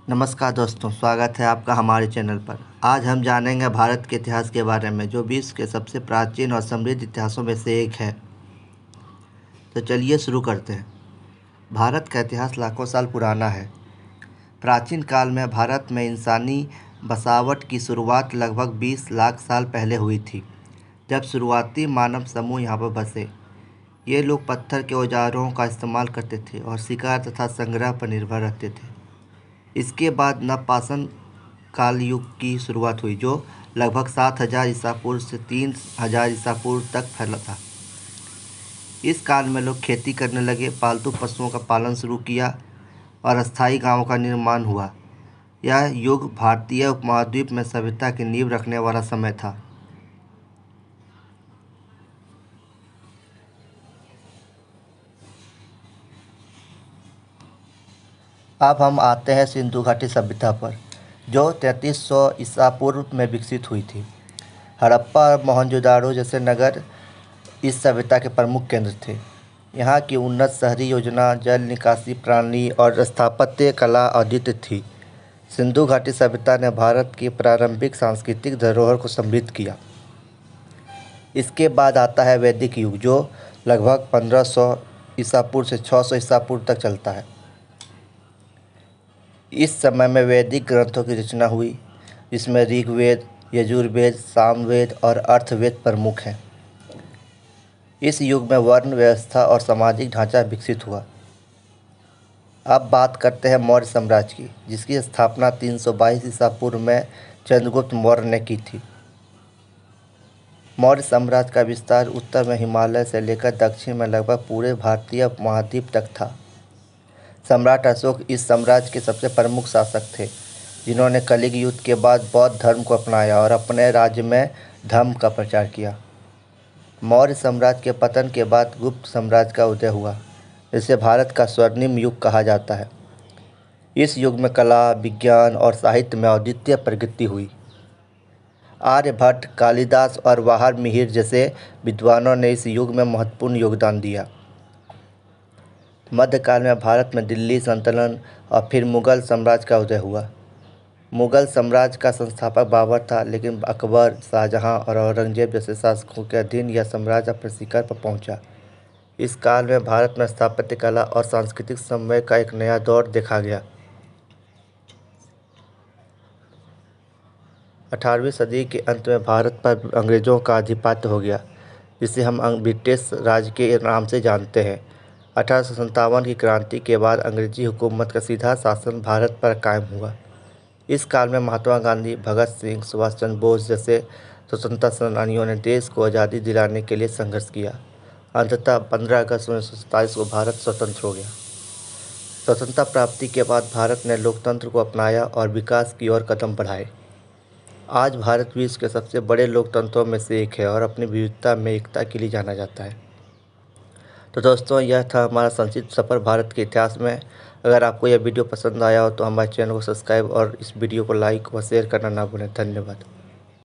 नमस्कार दोस्तों, स्वागत है आपका हमारे चैनल पर। आज हम जानेंगे भारत के इतिहास के बारे में, जो विश्व के सबसे प्राचीन और समृद्ध इतिहासों में से एक है। तो चलिए शुरू करते हैं। भारत का इतिहास लाखों साल पुराना है। प्राचीन काल में भारत में इंसानी बसावट की शुरुआत लगभग 20 लाख साल पहले हुई थी, जब शुरुआती मानव समूह यहाँ पर बसे। ये लोग पत्थर के औजारों का इस्तेमाल करते थे और शिकार तथा संग्रह पर निर्भर रहते थे। इसके बाद नवपाषाण काल युग की शुरुआत हुई, जो लगभग 7000 ईसा पूर्व से 3000 ईसा पूर्व तक फैला था। इस काल में लोग खेती करने लगे, पालतू पशुओं का पालन शुरू किया और अस्थायी गांवों का निर्माण हुआ। यह युग भारतीय उपमहाद्वीप में सभ्यता की नींव रखने वाला समय था। अब हम आते हैं सिंधु घाटी सभ्यता पर, जो 3300 ईसा पूर्व में विकसित हुई थी। हड़प्पा और मोहनजोदाड़ो जैसे नगर इस सभ्यता के प्रमुख केंद्र थे। यहाँ की उन्नत शहरी योजना, जल निकासी प्रणाली और स्थापत्य कला अद्वितीय थी। सिंधु घाटी सभ्यता ने भारत की प्रारंभिक सांस्कृतिक धरोहर को समृद्ध किया। इसके बाद आता है वैदिक युग, जो लगभग 1500 ईसा पूर्व से 600 ईसा पूर्व तक चलता है। इस समय में वैदिक ग्रंथों की रचना हुई, जिसमें ऋग्वेद, यजुर्वेद, सामवेद और अर्थवेद प्रमुख हैं। इस युग में वर्ण व्यवस्था और सामाजिक ढांचा विकसित हुआ। अब बात करते हैं मौर्य साम्राज्य की, जिसकी स्थापना 322 ईसा पूर्व में चंद्रगुप्त मौर्य ने की थी। मौर्य साम्राज्य का विस्तार उत्तर में हिमालय से लेकर दक्षिण में लगभग पूरे भारतीय उपमहाद्वीप तक था। सम्राट अशोक इस साम्राज्य के सबसे प्रमुख शासक थे, जिन्होंने कलिंग युद्ध के बाद बौद्ध धर्म को अपनाया और अपने राज्य में धर्म का प्रचार किया। मौर्य साम्राज्य के पतन के बाद गुप्त साम्राज्य का उदय हुआ, जिसे भारत का स्वर्णिम युग कहा जाता है। इस युग में कला, विज्ञान और साहित्य में अद्वितीय प्रगति हुई। आर्यभट्ट, कालिदास और वाहर मिहिर जैसे विद्वानों ने इस युग में महत्वपूर्ण योगदान दिया। मध्यकाल में भारत में दिल्ली सल्तनत और फिर मुगल साम्राज्य का उदय हुआ। मुगल साम्राज्य का संस्थापक बाबर था, लेकिन अकबर, शाहजहां और औरंगजेब जैसे शासकों के अधीन यह साम्राज्य अपने शिखर पर पहुंचा। इस काल में भारत में स्थापत्य कला और सांस्कृतिक समन्वय का एक नया दौर देखा गया। 18वीं सदी के अंत में भारत पर अंग्रेजों का आधिपत्य हो गया, जिसे हम ब्रिटिश राज के नाम से जानते हैं। 1857 की क्रांति के बाद अंग्रेजी हुकूमत का सीधा शासन भारत पर कायम हुआ। इस काल में महात्मा गांधी, भगत सिंह, सुभाष चंद्र बोस जैसे स्वतंत्रता सेनानियों ने देश को आज़ादी दिलाने के लिए संघर्ष किया। अंततः 15 अगस्त 1947 को भारत स्वतंत्र हो गया। स्वतंत्रता प्राप्ति के बाद भारत ने लोकतंत्र को अपनाया और विकास की ओर कदम बढ़ाए। आज भारत विश्व के सबसे बड़े लोकतंत्रों में से एक है और अपनी विविधता में एकता के लिए जाना जाता है। तो दोस्तों, यह था हमारा संक्षिप्त सफ़र भारत के इतिहास में। अगर आपको यह वीडियो पसंद आया हो तो हमारे चैनल को सब्सक्राइब और इस वीडियो को लाइक व शेयर करना ना भूलें। धन्यवाद।